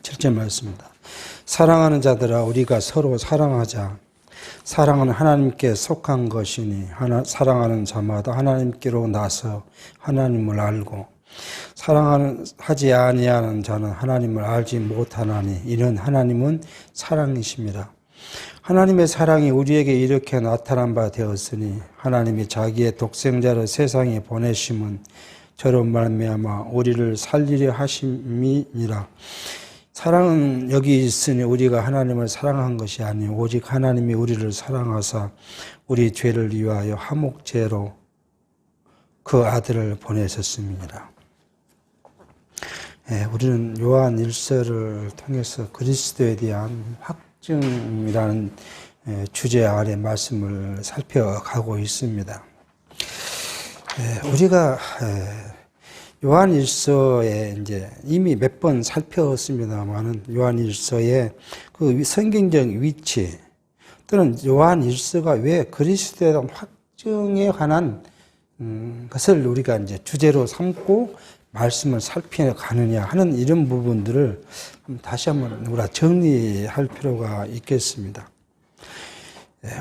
7절 말씀입니다. 사랑하는 자들아 우리가 서로 사랑하자. 사랑은 하나님께 속한 것이니 사랑하는 자마다 하나님께로 나서 하나님을 알고 사랑하지 아니하는 자는 하나님을 알지 못하나니 이는 하나님은 사랑이십니다. 하나님의 사랑이 우리에게 이렇게 나타난 바 되었으니 하나님이 자기의 독생자를 세상에 보내심은 저로 말미암아 우리를 살리려 하심이니라. 사랑은 여기 있으니 우리가 하나님을 사랑한 것이 아니요 오직 하나님이 우리를 사랑하사 우리 죄를 위하여 화목제로 그 아들을 보내셨음이니라. 우리는 요한 1서를 통해서 그리스도에 대한 확증이라는 주제 아래 말씀을 살펴가고 있습니다. 우리가 요한 1서에 이제 이미 몇 번 살펴봤습니다만은 요한 1서의 그 성경적 위치 또는 요한 1서가 왜 그리스도에 대한 확증에 관한 것을 우리가 이제 주제로 삼고 말씀을 살펴가느냐 하는 이런 부분들을 다시 한번 우리가 정리할 필요가 있겠습니다.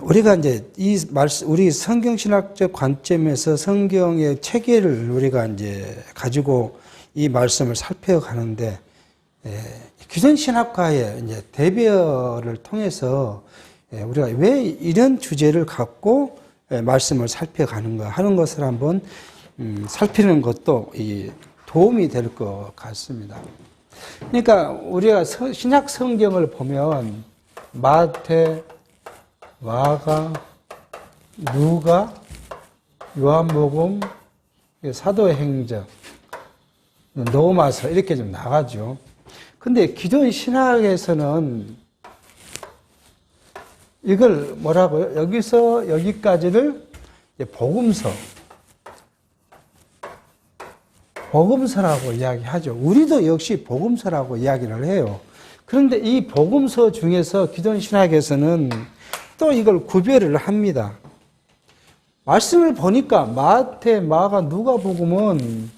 우리가 이제 이 말씀, 우리 성경신학적 관점에서 성경의 체계를 우리가 이제 가지고 이 말씀을 살펴가는데, 기존 신학과의 이제 대별을 통해서 우리가 왜 이런 주제를 갖고 말씀을 살펴가는가 하는 것을 한번 살피는 것도 도움이 될 것 같습니다. 그러니까 우리가 신약 성경을 보면 마태, 마가, 누가, 요한복음, 사도행전, 로마서 이렇게 좀 나가죠. 근데 기존 신학에서는 이걸 뭐라고요? 여기서 여기까지를 복음서라고 이야기하죠. 우리도 역시 복음서라고 이야기를 해요. 그런데 이 복음서 중에서 기존 신학에서는 또 이걸 구별을 합니다. 말씀을 보니까 마태, 마가, 누가복음은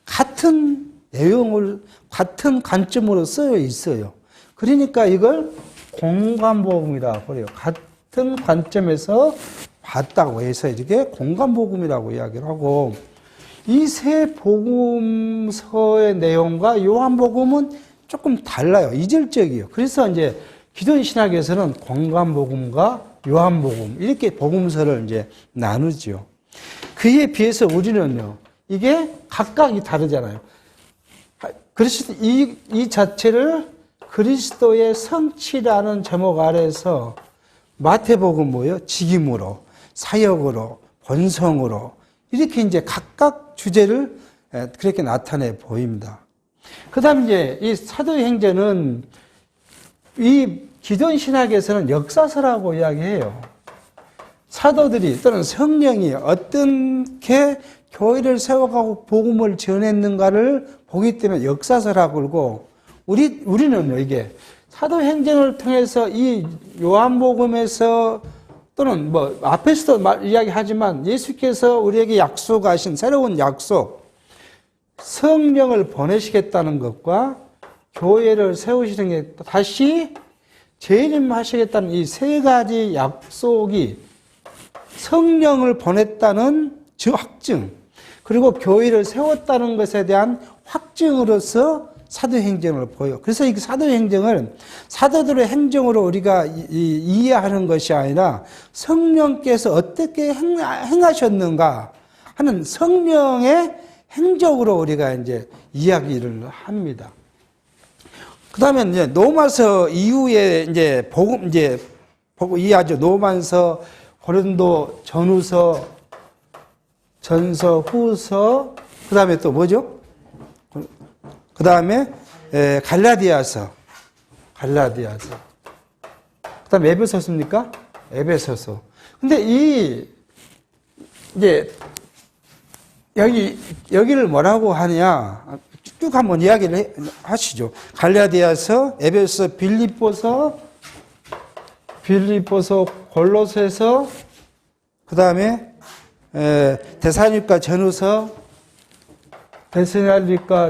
같은 내용을 같은 관점으로 쓰여 있어요. 그러니까 이걸 공관복음이라고 그래요. 같은 관점에서 봤다고 해서 이렇게 공관복음이라고 이야기를 하고, 이 세 복음서의 내용과 요한복음은 조금 달라요. 이질적이에요. 그래서 이제 기존 신학에서는 공관복음과 요한복음 이렇게 복음서를 이제 나누죠. 그에 비해서 우리는요, 이게 각각이 다르잖아요. 그리스도 이 자체를 그리스도의 성취라는 제목 아래서 마태복음 뭐예요? 직임으로, 사역으로, 본성으로 이렇게 이제 각각 주제를 그렇게 나타내 보입니다. 그 다음 이제 이 사도행전은 이 기존 신학에서는 역사서라고 이야기해요. 사도들이 또는 성령이 어떻게 교회를 세워가고 복음을 전했는가를 보기 때문에 역사서라고 그러고, 우리는요, 이게 사도행전을 통해서 이 요한복음에서 또는 뭐 앞에서도 이야기하지만 예수께서 우리에게 약속하신 새로운 약속, 성령을 보내시겠다는 것과 교회를 세우시는 게 다시 재림하시겠다는 이 세 가지 약속이 성령을 보냈다는 확증, 그리고 교회를 세웠다는 것에 대한 확증으로서 사도행전을 보여. 그래서 이 사도행전을 사도들의 행정으로 우리가 이해하는 것이 아니라 성령께서 어떻게 행하셨는가 하는 성령의 행적으로 우리가 이제 이야기를 합니다. 그 다음에 이제 로마서 이후에 이제 복음 이해하죠. 로마서, 고린도 전후서, 전서, 후서, 그 다음에 또 뭐죠? 그 다음에 갈라디아서, 그 다음에 에베소서입니까? 에베소서. 근데 이제 여기를 뭐라고 하냐? 쭉 한번 이야기를 하시죠. 갈라디아서, 에베소, 빌립보서, 골로새서, 그 다음에 데살로니가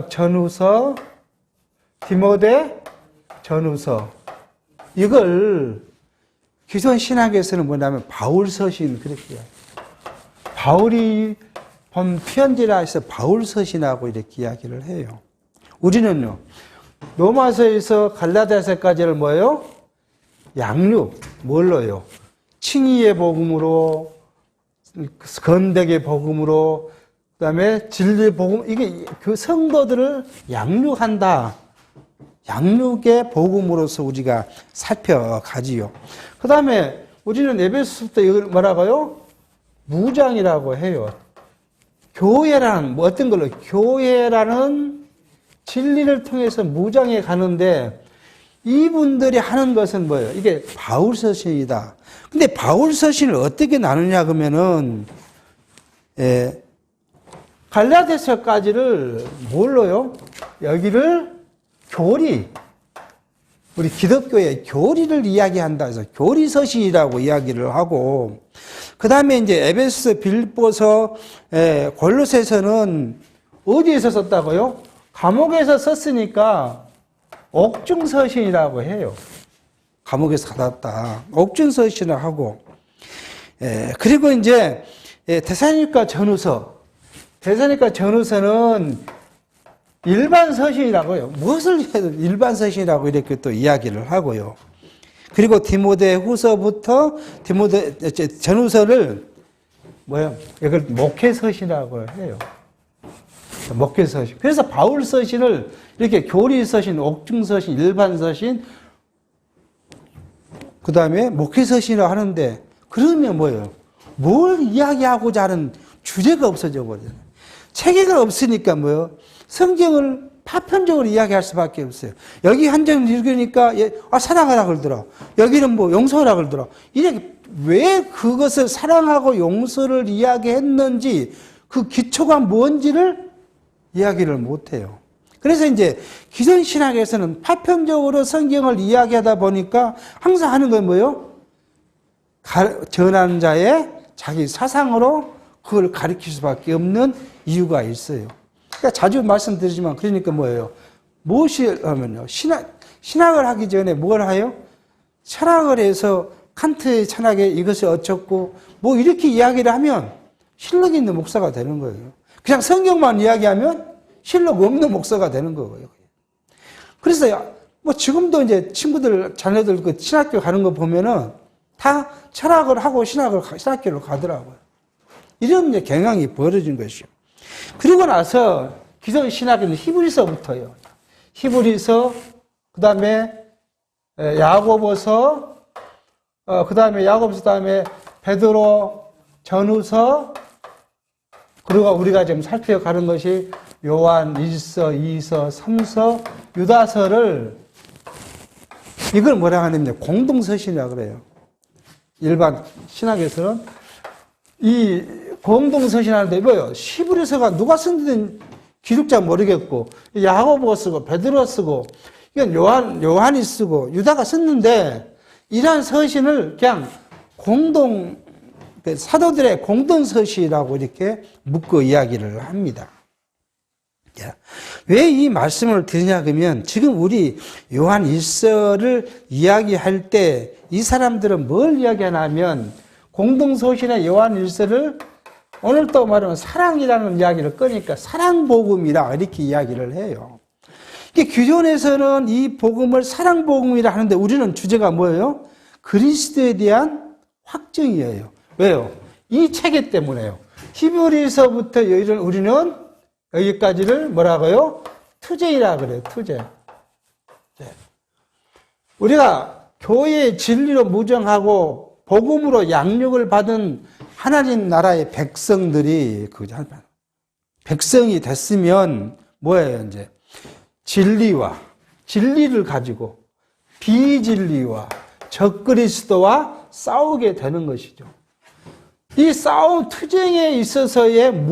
전후서, 디모데, 전후서. 이걸 기존 신학에서는 뭐냐면 바울서신 그렇게 해요. 바울이 본 편지라 해서 바울서신하고 이렇게 이야기를 해요. 우리는요, 로마서에서 갈라디아서까지를 뭐예요? 양육, 뭘로요? 칭의의 복음으로, 건백의 복음으로, 그 다음에 진리의 복음, 이게 그 성도들을 양육한다. 양육의 복음으로서 우리가 살펴가지요. 그 다음에 우리는 에베소서부터 이걸 뭐라고요? 무장이라고 해요. 교회라는, 뭐 어떤 걸로? 교회라는 진리를 통해서 무장해 가는데 이분들이 하는 것은 뭐예요? 이게 바울서신이다. 근데 바울서신을 어떻게 나누냐 그러면은, 갈라디아서까지를 뭘로요? 여기를 교리, 우리 기독교의 교리를 이야기한다 해서 교리서신이라고 이야기를 하고, 그 다음에 이제 에베소, 빌립보서, 골로새서는 어디에서 썼다고요? 감옥에서 썼으니까 옥중서신이라고 해요. 감옥에서 받았다. 옥중서신을 하고, 그리고 이제 데살로니가 전후서, 데살로니가 전후서는 일반 서신이라고요. 무엇을 해도 일반 서신이라고 이렇게 또 이야기를 하고요. 그리고 디모데 후서부터 디모데 전후서를 뭐요? 이걸 목회서신이라고 해요. 목회서신. 그래서 바울서신을 이렇게 교리서신, 옥중서신, 일반서신, 그 다음에 목회서신이라고 하는데, 그러면 뭐예요? 뭘 이야기하고자 하는 주제가 없어져 버려요. 체계가 없으니까 뭐예요? 성경을 파편적으로 이야기할 수밖에 없어요. 여기 한 장 읽으니까 사랑하라 그러더라. 여기는 뭐 용서하라 그러더라. 이렇게 왜 그것을 사랑하고 용서를 이야기했는지 그 기초가 뭔지를 이야기를 못해요. 그래서 이제 기존 신학에서는 파편적으로 성경을 이야기하다 보니까 항상 하는 건 뭐예요? 전하는 자의 자기 사상으로 그걸 가르칠 수밖에 없는 이유가 있어요. 그러니까 자주 말씀드리지만 그러니까 뭐예요? 무엇이 하면요? 신학을 하기 전에 뭘 해요? 철학을 해서 칸트의 철학에 이것이 어쩌고 뭐 이렇게 이야기를 하면 실력 있는 목사가 되는 거예요. 그냥 성경만 이야기하면 실력 없는 목사가 되는 거예요. 그래서 뭐 지금도 이제 친구들, 자녀들 그 신학교 가는 거 보면은 다 철학을 하고 신학교를 가더라고요. 이런 이제 경향이 벌어진 것이요. 그리고 나서 기존 신학에는 히브리서부터요. 히브리서, 그 다음에 야고보서, 그 다음에 야고보서, 다음에 베드로 전후서, 그리고 우리가 지금 살펴가는 것이 요한 1서, 2서, 3서, 유다서를 이걸 뭐라 하냐면 공동서신이라고 그래요. 일반 신학에서는 이 공동서신 하는데 뭐예요? 히브리서가 누가 쓴지는 기록자 모르겠고 야고보가 쓰고 베드로가 쓰고 이건 요한이 쓰고 유다가 썼는데 이러한 서신을 그냥 사도들의 공동서신이라고 이렇게 묶어 이야기를 합니다. 왜 이 말씀을 드리냐 그러면 지금 우리 요한 1서를 이야기할 때 이 사람들은 뭘 이야기하냐면 공동서신의 요한 1서를 오늘 또 말하면 사랑이라는 이야기를 꺼니까 사랑복음이라 이렇게 이야기를 해요. 기존에서는 이 복음을 사랑복음이라 하는데 우리는 주제가 뭐예요? 그리스도에 대한 확증이에요. 왜요? 이 체계 때문에요. 히브리서부터 우리는 여기까지를 뭐라고요? 투제이라 그래요. 투제. 우리가 교회의 진리로 무정하고 복음으로 양육을 받은 하나님 나라의 백성들이 백성이 됐으면 뭐예요? 이제 진리를 가지고 비진리와 적그리스도와 싸우게 되는 것이죠. 이 싸움 투쟁에 있어서의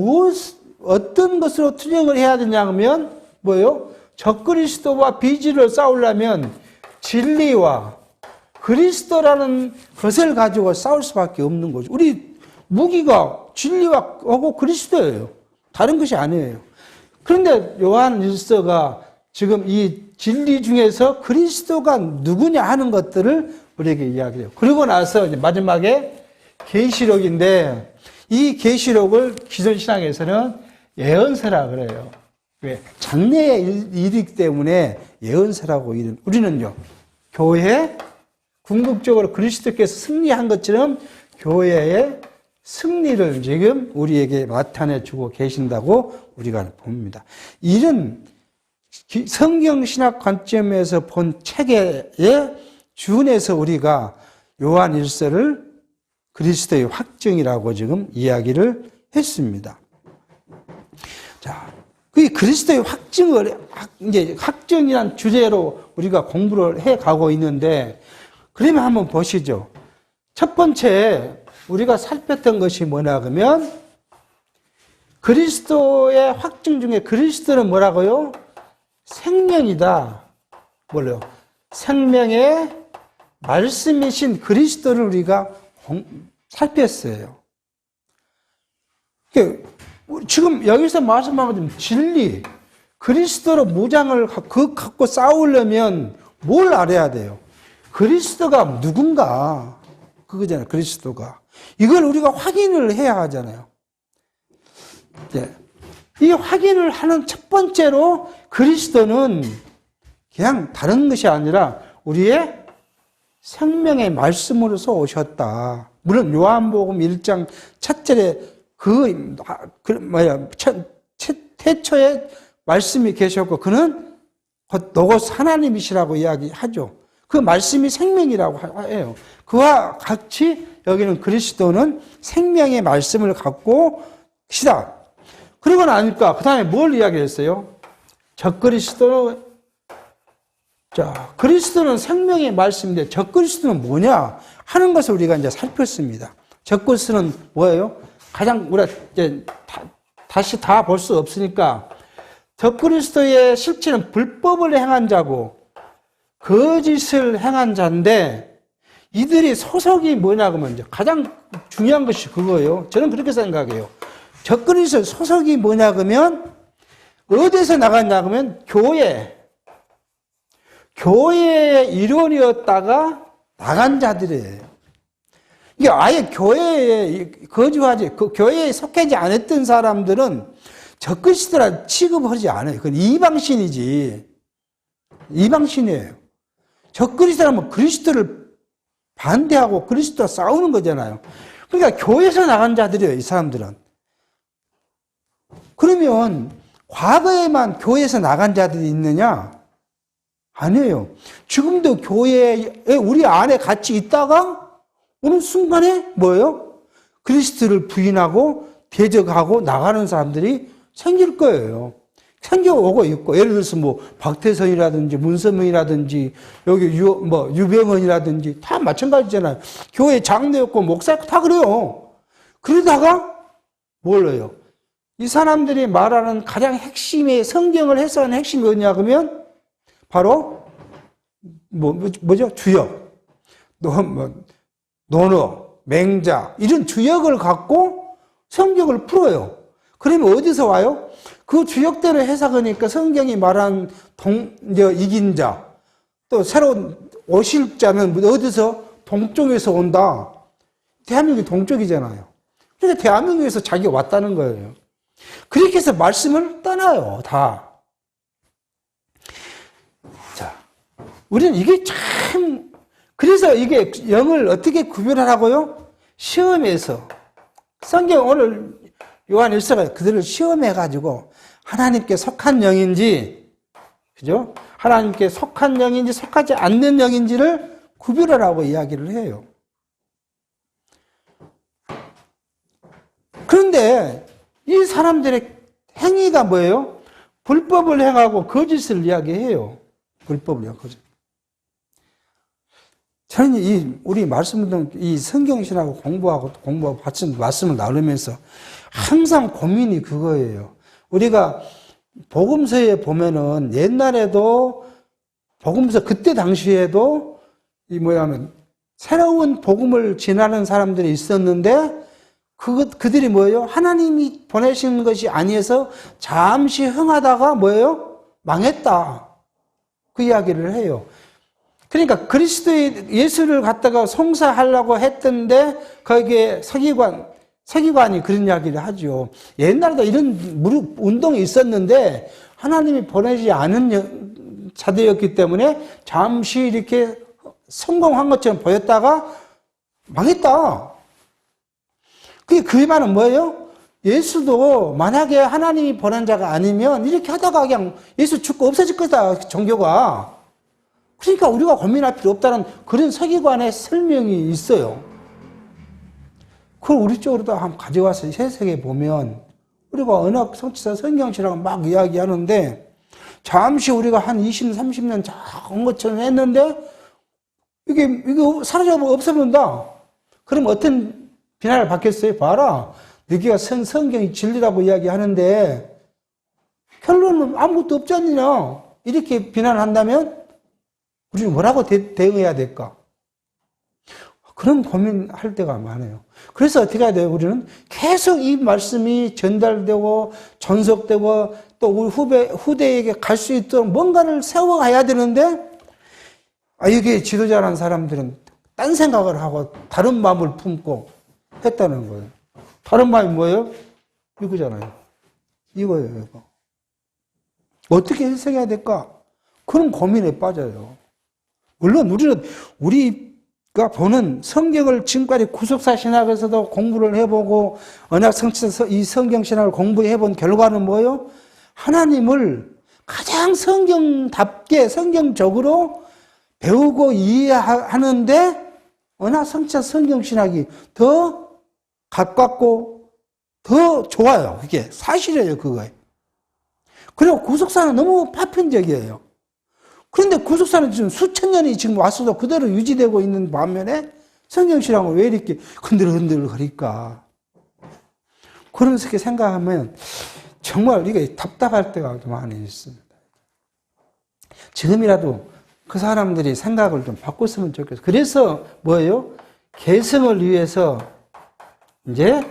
어떤 것으로 투쟁을 해야 되냐 하면 뭐예요? 적그리스도와 비진리를 싸우려면 진리와 그리스도라는 것을 가지고 싸울 수밖에 없는 거죠. 우리 무기가 진리하고 그리스도예요. 다른 것이 아니에요. 그런데 요한 1서가 지금 이 진리 중에서 그리스도가 누구냐 하는 것들을 우리에게 이야기해요. 그리고 나서 이제 마지막에 계시록인데 이 계시록을 기존 신앙에서는 예언서라 그래요. 왜? 장래의 일이기 때문에 예언서라고 이름. 우리는요, 교회, 궁극적으로 그리스도께서 승리한 것처럼 교회의 승리를 지금 우리에게 나타내 주고 계신다고 우리가 봅니다. 이런 성경 신학 관점에서 본 체계에 준해서 우리가 요한 1서를 그리스도의 확증이라고 지금 이야기를 했습니다. 자, 그 그리스도의 확증을 이제 확증이란 주제로 우리가 공부를 해 가고 있는데, 그러면 한번 보시죠. 첫 번째 우리가 살폈던 것이 뭐냐 그러면 그리스도의 확증 중에 그리스도는 뭐라고요? 생명이다. 뭘요? 생명의 말씀이신 그리스도를 우리가 살폈어요. 지금 여기서 말씀하는 진리, 그리스도로 무장을 갖고 싸우려면 뭘 알아야 돼요? 그리스도가 누군가, 그거잖아요. 그리스도가. 이걸 우리가 확인을 해야 하잖아요. 네. 이 확인을 하는 첫 번째로 그리스도는 그냥 다른 것이 아니라 우리의 생명의 말씀으로서 오셨다. 물론 요한복음 1장 첫 절에 태초에 말씀이 계셨고 그는 곧 노고스 하나님이시라고 이야기하죠. 그 말씀이 생명이라고 해요. 그와 같이 여기는 그리스도는 생명의 말씀을 갖고 계시다. 그러고 나니까 그 다음에 뭘 이야기했어요? 그리스도는 생명의 말씀인데 적그리스도는 뭐냐 하는 것을 우리가 이제 살폈습니다. 적그리스도는 뭐예요? 가장 우리가 이제 다시 다 볼 수 없으니까 적그리스도의 실체는 불법을 행한 자고 거짓을 행한 자인데 이들이 소속이 뭐냐 그러면 이제 가장 중요한 것이 그거예요. 저는 그렇게 생각해요. 적그리스도 소속이 뭐냐 그러면 어디서 나갔냐 그러면 교회의 일원이었다가 나간 자들이에요. 이게 아예 교회에 거주하지, 그 교회에 속하지 않았던 사람들은 적그리스도라 취급하지 않아요. 그건 이방신이지. 이방신이에요. 적그리스도라면 그리스도를 반대하고 그리스도와 싸우는 거잖아요. 그러니까 교회에서 나간 자들이에요, 이 사람들은. 그러면 과거에만 교회에서 나간 자들이 있느냐? 아니에요. 지금도 교회에 우리 안에 같이 있다가 어느 순간에 뭐예요? 그리스도를 부인하고 대적하고 나가는 사람들이 생길 거예요. 생겨오고 있고, 예를 들어서 뭐 박태선이라든지 문선명이라든지 여기 유병헌이라든지 다 마찬가지잖아요. 교회 장로였고 목사였고 다 그래요. 그러다가 뭘로요? 이 사람들이 말하는 가장 핵심의 성경을 해석하는 핵심이 뭐냐 그러면 바로 뭐죠? 주역, 논어, 맹자 이런 주역을 갖고 성경을 풀어요. 그러면 어디서 와요? 그 주역대로 해석하니까 성경이 말한 이긴 자, 또 새로 오실 자는 어디서? 동쪽에서 온다. 대한민국이 동쪽이잖아요. 그러니까 대한민국에서 자기가 왔다는 거예요. 그렇게 해서 말씀을 떠나요, 다. 자, 우리는 이게 참, 그래서 이게 영을 어떻게 구별하라고요? 시험에서. 성경 오늘 요한 1서가 그들을 시험해가지고 하나님께 속한 영인지, 그죠? 하나님께 속한 영인지 속하지 않는 영인지를 구별하라고 이야기를 해요. 그런데 이 사람들의 행위가 뭐예요? 불법을 행하고 거짓을 이야기해요. 불법을 행하고 거짓. 저는 우리 이 성경신하고 공부하고 말씀을 나누면서 항상 고민이 그거예요. 우리가 복음서에 보면은 옛날에도 복음서 그때 당시에도 새로운 복음을 전하는 사람들이 있었는데 그들이 뭐예요? 하나님이 보내신 것이 아니어서 잠시 흥하다가 뭐예요? 망했다. 그 이야기를 해요. 그러니까 그리스도의 예수를 갖다가 송사하려고 했던데 거기에 서기관이 그런 이야기를 하죠. 옛날에도 이런 무릎 운동이 있었는데 하나님이 보내지 않은 자들이었기 때문에 잠시 이렇게 성공한 것처럼 보였다가 망했다. 그 말은 뭐예요? 예수도 만약에 하나님이 보낸 자가 아니면 이렇게 하다가 그냥 예수 죽고 없어질 거다, 종교가. 그러니까 우리가 고민할 필요 없다는 그런 서기관의 설명이 있어요. 그걸 우리 쪽으로도 한번 가져와서 해석해 보면 우리가 언약 성취사 성경시라고 막 이야기하는데 잠시 우리가 한 20, 30년 작은 것처럼 했는데 이게 사라져버리고 없어진다. 그럼 어떤 비난을 받겠어요? 봐라. 너희가 성경이 진리라고 이야기하는데 결론은 아무것도 없지 않느냐. 이렇게 비난을 한다면 우리는 뭐라고 대응해야 될까? 그런 고민할 때가 많아요. 그래서 어떻게 해야 돼요? 우리는 계속 이 말씀이 전달되고 전속되고 또 우리 후대에게 갈 수 있도록 뭔가를 세워가야 되는데 여기 지도자라는 사람들은 딴 생각을 하고 다른 마음을 품고 했다는 거예요. 다른 마음이 뭐예요? 이거잖아요. 이거예요, 이거. 어떻게 해석해야 될까? 그런 고민에 빠져요. 물론 우리가 보는 성경을 지금까지 구속사 신학에서도 공부를 해보고 언약 성취서 이 성경 신학을 공부해본 결과는 뭐예요? 하나님을 가장 성경답게 성경적으로 배우고 이해하는데 언약 성취사 성경 신학이 더 가깝고 더 좋아요. 그게 사실이에요, 그거에. 그리고 구속사는 너무 파편적이에요. 그런데 구속사는 지금 수천 년이 지금 와서도 그대로 유지되고 있는 반면에 성경신학은 왜 이렇게 흔들흔들 거릴까? 그런 식의 생각하면 정말 이게 답답할 때가 많이 있습니다. 지금이라도 그 사람들이 생각을 좀 바꿨으면 좋겠어요. 그래서 뭐예요? 개성을 위해서 이제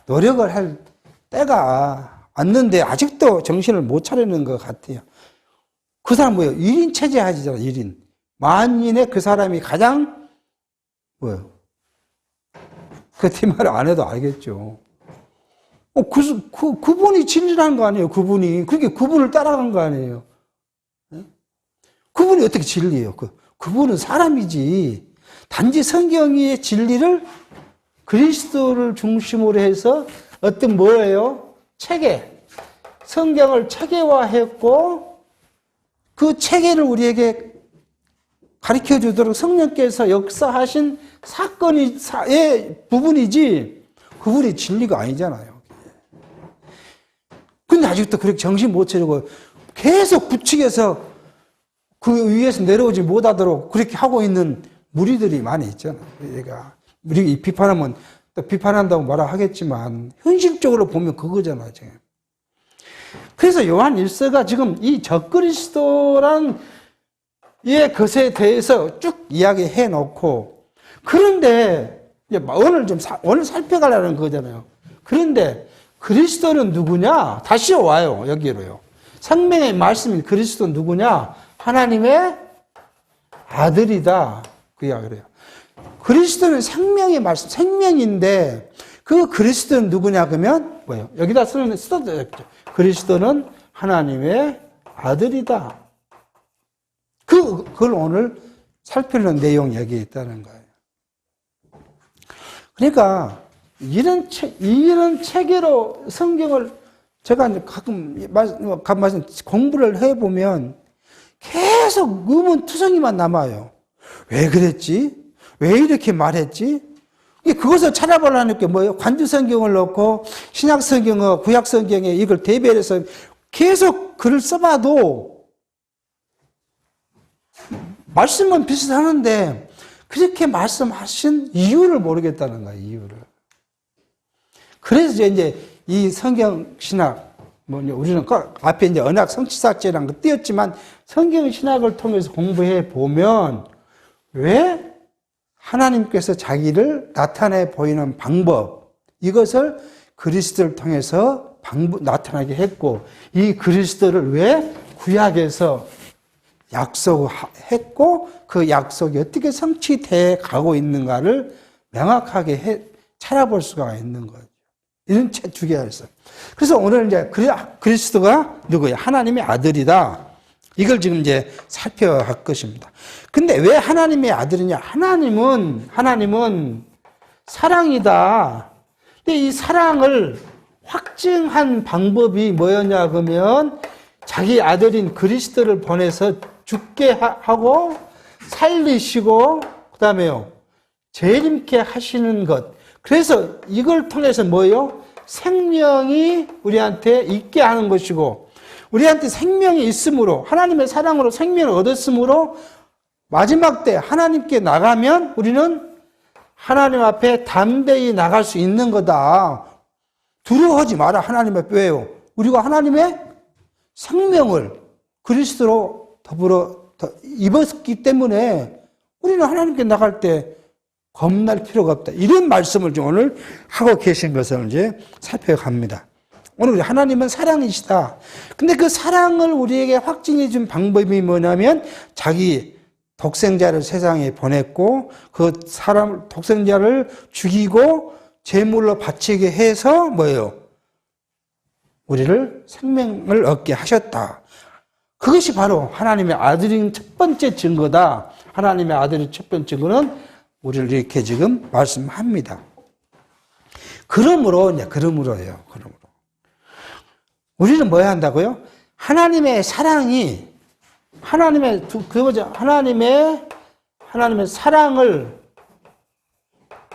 노력을 할 때가 왔는데 아직도 정신을 못 차리는 것 같아요. 그 사람 뭐예요? 1인 체제 하시잖아요, 1인. 만인의 그 사람이 가장, 뭐예요? 그 말을 안 해도 알겠죠. 그분이 진리라는 거 아니에요, 그분이. 그러니까 그분을 따라간 거 아니에요. 그분이 어떻게 진리예요? 그분은 사람이지. 단지 성경의 진리를 그리스도를 중심으로 해서 어떤 뭐예요? 체계. 성경을 체계화했고, 그 체계를 우리에게 가르쳐 주도록 성령께서 역사하신 사건의 부분이지, 그분이 진리가 아니잖아요. 근데 아직도 그렇게 정신 못 차리고 계속 부축해서 그 위에서 내려오지 못하도록 그렇게 하고 있는 무리들이 많이 있잖아요. 얘가. 우리 비판하면 또 비판한다고 뭐라 하겠지만, 현실적으로 보면 그거잖아요, 지금. 그래서 요한 1서가 지금 이 적그리스도란 것에 대해서 쭉 이야기해 놓고, 그런데 오늘 살펴가려는 거잖아요. 그런데 그리스도는 누구냐? 다시 와요, 여기로요. 생명의 말씀인 그리스도 누구냐? 하나님의 아들이다. 그 이야기를 해요. 그리스도는 생명의 말씀, 생명인데 그 그리스도는 누구냐 그러면 뭐예요? 여기다 써도 되겠죠. 그리스도는 하나님의 아들이다. 그걸 오늘 살피는 내용 여기에 있다는 거예요. 그러니까 이런 체계로 성경을 제가 이제 가끔 공부를 해보면 계속 의문투성이만 남아요. 왜 그랬지? 왜 이렇게 말했지? 그것을 찾아보려는 게 뭐예요? 관주성경을 넣고 신약성경과 구약성경에 이걸 대별해서 계속 글을 써봐도 말씀은 비슷하는데 그렇게 말씀하신 이유를 모르겠다는 거예요, 이유를. 그래서 이제 이 성경 신학, 우리는 앞에 이제 언약 성취사죄라는 거 띄었지만 성경 신학을 통해서 공부해 보면 왜 하나님께서 자기를 나타내 보이는 방법, 이것을 그리스도를 통해서 나타나게 했고, 이 그리스도를 왜 구약에서 약속했고 그 약속이 어떻게 성취돼 가고 있는가를 명확하게 찾아볼 수가 있는 거죠. 이런 책 주기에서. 그래서 오늘 이제 그리스도가 누구예요? 하나님의 아들이다. 이걸 지금 이제 살펴할 것입니다. 근데 왜 하나님의 아들이냐? 하나님은 사랑이다. 근데 이 사랑을 확증한 방법이 뭐였냐 그러면 자기 아들인 그리스도를 보내서 죽게 하고 살리시고 그다음에요. 재림케 하시는 것. 그래서 이걸 통해서 뭐예요? 생명이 우리한테 있게 하는 것이고 우리한테 생명이 있으므로 하나님의 사랑으로 생명을 얻었으므로 마지막 때 하나님께 나가면 우리는 하나님 앞에 담대히 나갈 수 있는 거다. 두려워하지 마라. 하나님 앞에. 왜요? 우리가 하나님의 생명을 그리스도로 더불어 입었기 때문에 우리는 하나님께 나갈 때 겁날 필요가 없다. 이런 말씀을 좀 오늘 하고 계신 것을 이제 살펴갑니다. 오늘 하나님은 사랑이시다. 근데 그 사랑을 우리에게 확증해 준 방법이 뭐냐면 자기 독생자를 세상에 보냈고 그 독생자를 죽이고 제물로 바치게 해서 뭐예요? 우리를 생명을 얻게 하셨다. 그것이 바로 하나님의 아들인 첫 번째 증거다. 하나님의 아들의 첫 번째 증거는 우리를 이렇게 지금 말씀합니다. 그러므로요. 우리는 뭐 해야 한다고요? 하나님의 사랑이, 하나님의 사랑을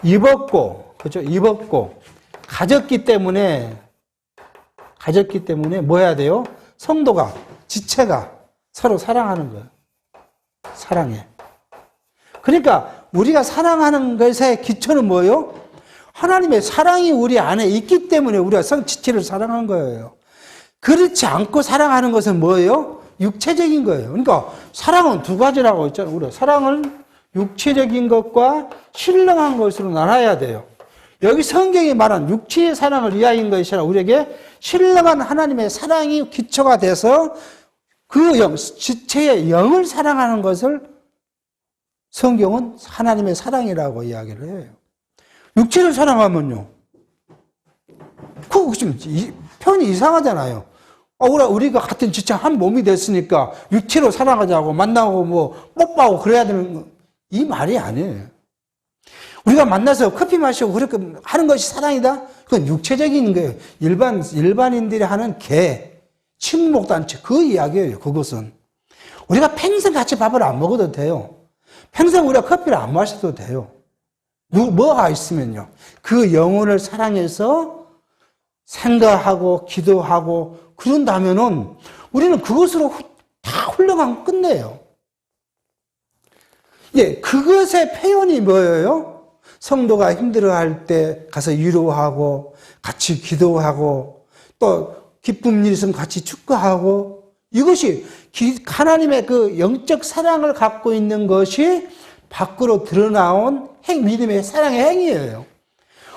입었고, 그죠? 입었고, 가졌기 때문에 뭐 해야 돼요? 성도가, 지체가 서로 사랑하는 거예요. 사랑해. 그러니까 우리가 사랑하는 것의 기초는 뭐예요? 하나님의 사랑이 우리 안에 있기 때문에 우리가 지체를 사랑한 거예요. 그렇지 않고 사랑하는 것은 뭐예요? 육체적인 거예요. 그러니까 사랑은 두 가지라고 했잖아요. 우리가 사랑은 육체적인 것과 신령한 것으로 나눠야 돼요. 여기 성경이 말한 육체의 사랑을 이야기한 것이 아니라 우리에게 신령한 하나님의 사랑이 기초가 돼서 그 지체의 영을 사랑하는 것을 성경은 하나님의 사랑이라고 이야기를 해요. 육체를 사랑하면요. 그거 좀 표현이 이상하잖아요. 우리가 같은 지체 한 몸이 됐으니까 육체로 사랑하자고 만나고 뭐 뽀뽀하고 그래야 되는 거. 이 말이 아니에요. 우리가 만나서 커피 마시고 그렇게 하는 것이 사랑이다? 그건 육체적인 거예요. 일반인들이 하는 친목단체 그 이야기예요. 그것은. 우리가 평생 같이 밥을 안 먹어도 돼요. 평생 우리가 커피를 안 마셔도 돼요. 뭐가 있으면요. 그 영혼을 사랑해서 생각하고 기도하고 그런다면은 우리는 그것으로 다 훌륭한 끝내요. 예, 그것의 표현이 뭐예요? 성도가 힘들어할 때 가서 위로하고 같이 기도하고 또 기쁜 일 있으면 같이 축하하고 이것이 하나님의 그 영적 사랑을 갖고 있는 것이 밖으로 드러나온 믿음의 사랑의 행위예요.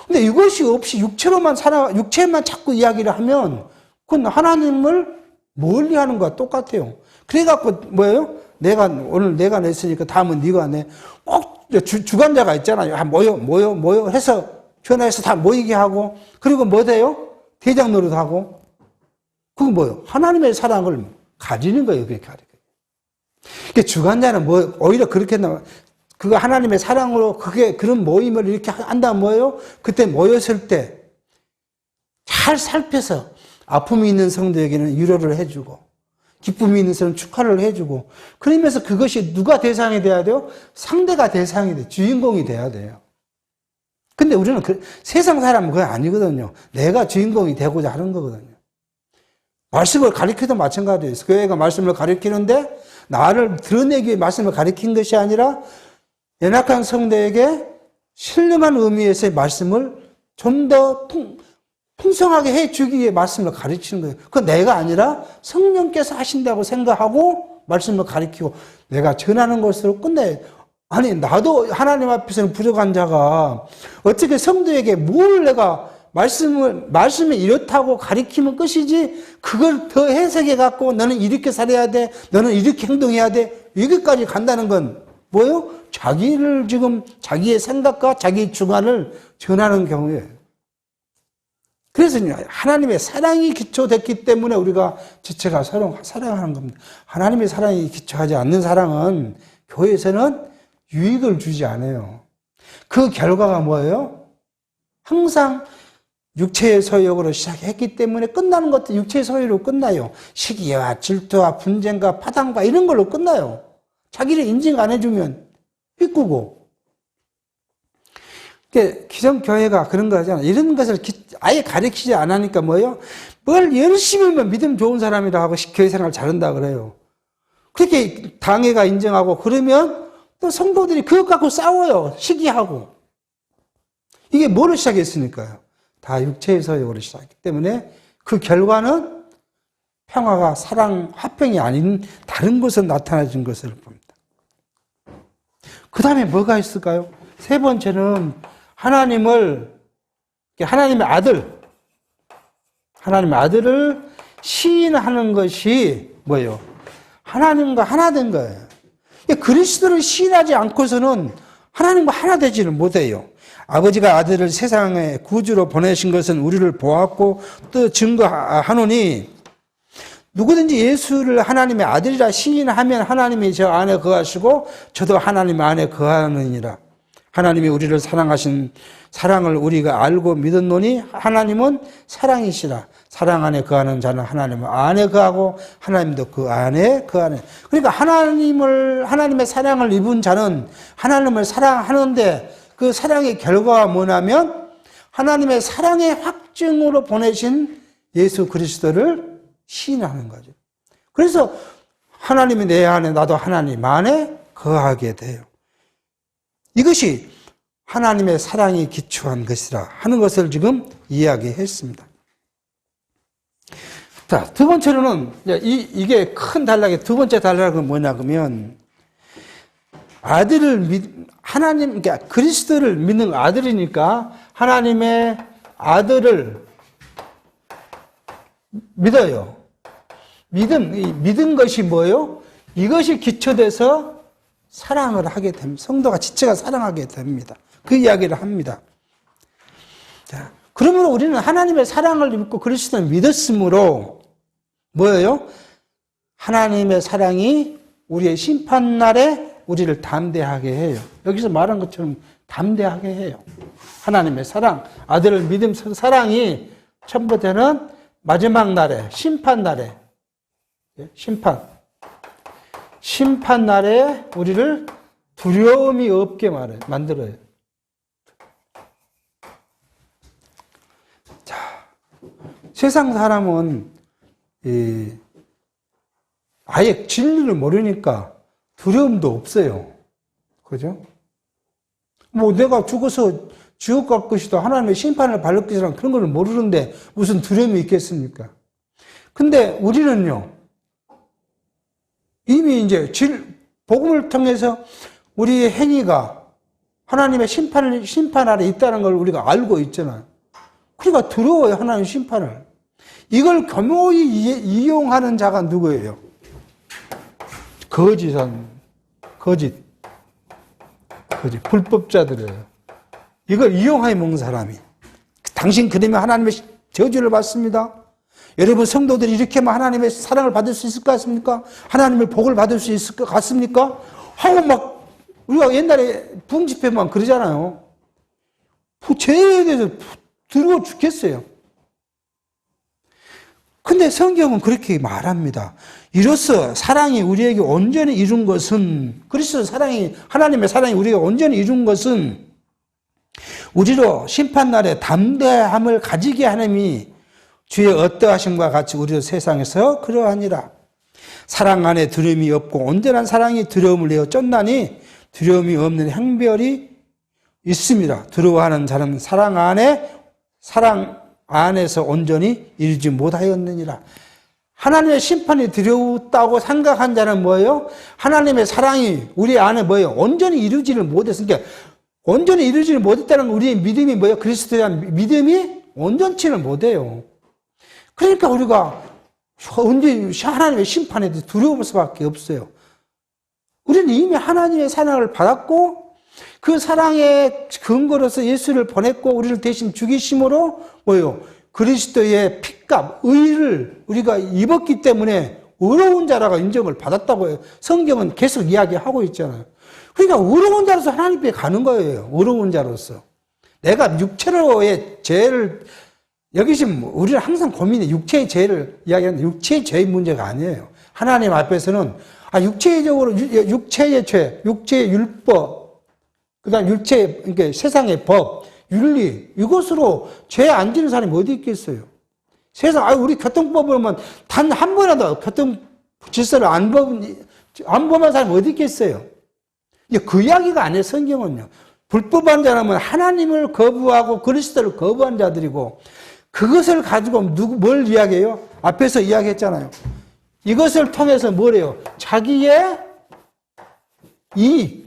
근데 이것이 없이 육체만 자꾸 이야기를 하면 그건 하나님을 멀리 하는 것과 똑같아요. 그래갖고 뭐예요? 오늘 내가 냈으니까 다음은 네가 내. 꼭 주관자가 있잖아요. 모여 해서 전화해서 다 모이게 하고 그리고 뭐 돼요? 대장 노릇하고 그거 뭐예요? 하나님의 사랑을 가지는 거예요. 그렇게 하는 거예요. 그러니까 주관자는 오히려 그렇게 그거 하나님의 사랑으로 그런 모임을 이렇게 한다면 뭐예요? 그때 모였을 때 잘 살펴서 아픔이 있는 성도에게는 위로를 해주고 기쁨이 있는 사람은 축하를 해주고 그러면서 그것이 누가 대상이 돼야 돼요? 상대가 대상이 돼. 주인공이 돼야 돼요. 근데 우리는 세상 사람은 그게 아니거든요. 내가 주인공이 되고자 하는 거거든요. 말씀을 가르쳐도 마찬가지예요. 교회가 말씀을 가르치는데 나를 드러내기 위해 말씀을 가르친 것이 아니라 연약한 성도에게 신령한 의미에서의 말씀을 좀 더 풍성하게 해주기 위해 말씀을 가르치는 거예요. 그건 내가 아니라 성령께서 하신다고 생각하고 말씀을 가르치고 내가 전하는 것으로 끝내. 아니 나도 하나님 앞에서는 부족한 자가 어떻게 성도에게 뭘 내가 말씀이 이렇다고 가리키면 끝이지, 그걸 더 해석해 갖고 너는 이렇게 살아야 돼, 너는 이렇게 행동해야 돼, 여기까지 간다는 건 뭐예요? 자기를 지금 자기의 생각과 자기 주관을 전하는 경우예요. 그래서 하나님의 사랑이 기초됐기 때문에 우리가 지체가 서로 사랑하는 겁니다. 하나님의 사랑이 기초하지 않는 사랑은 교회에서는 유익을 주지 않아요. 그 결과가 뭐예요? 항상 육체의 소욕으로 시작했기 때문에 끝나는 것도 육체의 소욕으로 끝나요. 시기와 질투와 분쟁과 파당과 이런 걸로 끝나요. 자기를 인정 안 해주면 삐꾸고. 기성교회가 그런 거 하잖아요. 이런 것을 아예 가르치지 않으니까 뭐예요? 뭘 열심히 하면 믿음 좋은 사람이라 하고 교회 생활 잘한다 그래요. 그렇게 당회가 인정하고 그러면 또 성도들이 그것 갖고 싸워요. 시기하고. 이게 뭐로 시작했으니까요? 다 육체의 소욕으로 시작했기 때문에 그 결과는 평화가 사랑, 화평이 아닌 다른 곳에 나타나진 것을 봅니다. 그 다음에 뭐가 있을까요? 세 번째는 하나님의 아들을 시인하는 것이 뭐예요? 하나님과 하나 된 거예요. 그리스도를 시인하지 않고서는 하나님과 하나 되지를 못해요. 아버지가 아들을 세상에 구주로 보내신 것은 우리를 보았고 또 증거하노니, 누구든지 예수를 하나님의 아들이라 시인하면 하나님이 저 안에 거하시고 저도 하나님 안에 거하느니라. 하나님이 우리를 사랑하신 사랑을 우리가 알고 믿었노니 하나님은 사랑이시라. 사랑 안에 거하는 자는 하나님 안에 거하고 하나님도 그 안에 거하네. 그러니까 하나님의 사랑을 입은 자는 하나님을 사랑하는데, 그 사랑의 결과가 뭐냐면 하나님의 사랑의 확증으로 보내신 예수 그리스도를 시인하는 거죠. 그래서 하나님이 내 안에, 나도 하나님 안에 거하게 돼요. 이것이 하나님의 사랑이 기초한 것이라 하는 것을 지금 이야기했습니다. 자, 두 번째로는, 이게 큰 단락의 두 번째 단락은 뭐냐 그러면, 그러니까 그리스도를 믿는 아들이니까 하나님의 아들을 믿어요. 믿은 것이 뭐예요? 이것이 기초돼서 사랑을 하게 됩니다. 성도가 지체가 사랑하게 됩니다. 그 이야기를 합니다. 자, 그러므로 우리는 하나님의 사랑을 믿고 그리스도를 믿었으므로 뭐예요? 하나님의 사랑이 우리의 심판날에 우리를 담대하게 해요. 여기서 말한 것처럼 담대하게 해요. 하나님의 사랑, 아들을 믿음 사랑이 첫 번째는 마지막 날에, 심판날에, 심판날에 우리를 두려움이 없게 만들어요. 자, 세상 사람은 아예 진리를 모르니까 두려움도 없어요. 그죠? 뭐 내가 죽어서 지옥 갈 것이다, 하나님의 심판을 받을 것이라 그런 걸 모르는데 무슨 두려움이 있겠습니까? 근데 우리는요, 이미 이제 복음을 통해서 우리의 행위가 하나님의 심판 아래 있다는 걸 우리가 알고 있잖아요. 그러니까 두려워요, 하나님의 심판을. 이걸 교묘히 이용하는 자가 누구예요? 거짓, 불법자들이에요. 이걸 이용하여 먹는 사람이. 당신 그러면 하나님의 저주를 받습니다. 여러분 성도들이 이렇게 하면 하나님의 사랑을 받을 수 있을 것 같습니까? 하나님의 복을 받을 수 있을 것 같습니까? 하고 막, 우리가 옛날에 부흥 집회만 그러잖아요. 죄에 대해서 두려워 죽겠어요. 근데 성경은 그렇게 말합니다. 이로써 사랑이 우리에게 온전히 이룬 것은, 그리스도 사랑이, 하나님의 사랑이 우리에게 온전히 이룬 것은 우리로 심판날에 담대함을 가지게 하님이 주의 어떠하심과 같이 우리도 세상에서 그러하니라. 사랑 안에 두려움이 없고 온전한 사랑이 두려움을 내어 쫓나니 두려움이 없는 행별이 있습니다. 두려워하는 자는 사랑 안에서 온전히 이루지 못하였느니라. 하나님의 심판이 두려웠다고 생각한 자는 뭐예요? 하나님의 사랑이 우리 안에 뭐예요? 온전히 이루지를 못했으니까, 온전히 이루지를 못했다는 우리의 믿음이 뭐예요? 그리스도에 대한 믿음이 온전치를 못해요. 그러니까 우리가 언제 하나님의 심판에 대해 두려울 수밖에 없어요. 우리는 이미 하나님의 사랑을 받았고 그 사랑의 근거로서 예수를 보냈고 우리를 대신 죽이심으로 뭐예요? 그리스도의 피값, 의를 우리가 입었기 때문에 의로운 자라고 인정을 받았다고 해요. 성경은 계속 이야기하고 있잖아요. 그러니까 의로운 자로서 하나님께 가는 거예요. 의로운 자로서. 내가 육체로의 죄를, 여기 지금 우리는 항상 고민해. 육체의 죄를 이야기하는데 육체의 죄의 문제가 아니에요. 하나님 앞에서는 육체적으로, 육체의 죄, 육체의 율법, 그 다음 그러니까 세상의 법, 윤리, 이것으로 죄 안 지는 사람이 어디 있겠어요? 세상, 우리 교통법을 보면 단 한 번이라도 교통 질서를 안 범한 사람이 어디 있겠어요? 그 이야기가 아니에요, 성경은요. 불법한 자라면 하나님을 거부하고 그리스도를 거부한 자들이고, 그것을 가지고 뭘 이야기해요? 앞에서 이야기했잖아요. 이것을 통해서 뭐래요? 자기의 이익,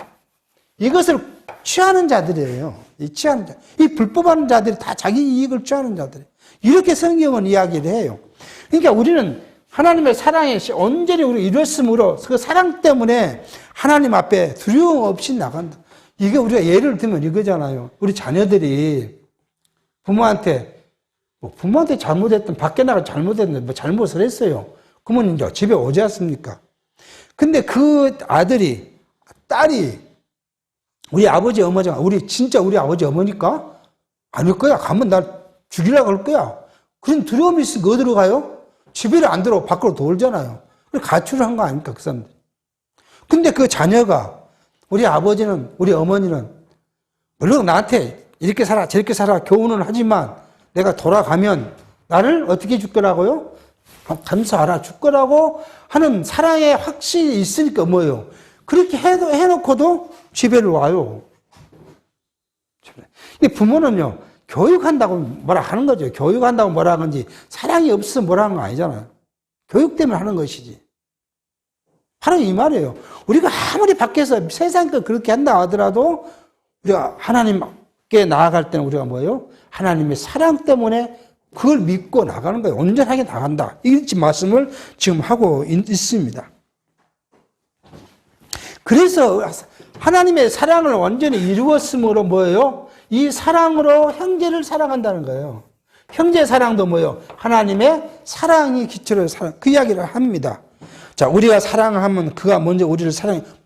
이것을 취하는 자들이에요. 이 불법한 자들이 다 자기 이익을 취하는 자들이에요. 이렇게 성경은 이야기를 해요. 그러니까 우리는 하나님의 사랑에 온전히 우리 이뤘으므로 그 사랑 때문에 하나님 앞에 두려움 없이 나간다. 이게 우리가 예를 들면 이거잖아요. 우리 자녀들이 부모한테 잘못했던, 밖에 나가 잘못했는데 잘못을 했어요. 그러면 이제 집에 오지 않습니까? 근데 그 딸이 우리 아버지 어머니가 진짜 우리 아버지 어머니까? 아닐 거야. 가면 날 죽이려고 할 거야. 그런 두려움이 있으니까 어디로 가요? 집에를 안 들어오고 밖으로 돌잖아요. 가출을 한 거 아닙니까, 그 사람들. 근데 그 자녀가, 우리 아버지는, 우리 어머니는, 물론 나한테 이렇게 살아, 저렇게 살아, 교훈은 하지만, 내가 돌아가면, 나를 어떻게 줄 거라고요? 감사하라, 줄 거라고 하는 사랑의 확신이 있으니까 뭐예요? 그렇게 해놓고도 집에를 와요. 부모는요, 교육한다고 뭐라 하는 거죠. 교육한다고 뭐라 하는 건지, 사랑이 없어서 뭐라 하는 거 아니잖아요. 교육 때문에 하는 것이지. 바로 이 말이에요. 우리가 아무리 밖에서 세상 거 그렇게 한다 하더라도, 우리가 하나님께 나아갈 때는 우리가 뭐예요? 하나님의 사랑 때문에 그걸 믿고 나가는 거예요. 온전하게 나간다. 이 말씀을 지금 하고 있습니다. 그래서 하나님의 사랑을 완전히 이루었으므로 뭐예요? 이 사랑으로 형제를 사랑한다는 거예요. 형제 사랑도 뭐예요? 하나님의 사랑이 기초로 그 이야기를 합니다. 자, 우리가 사랑하면 그가 먼저 우리를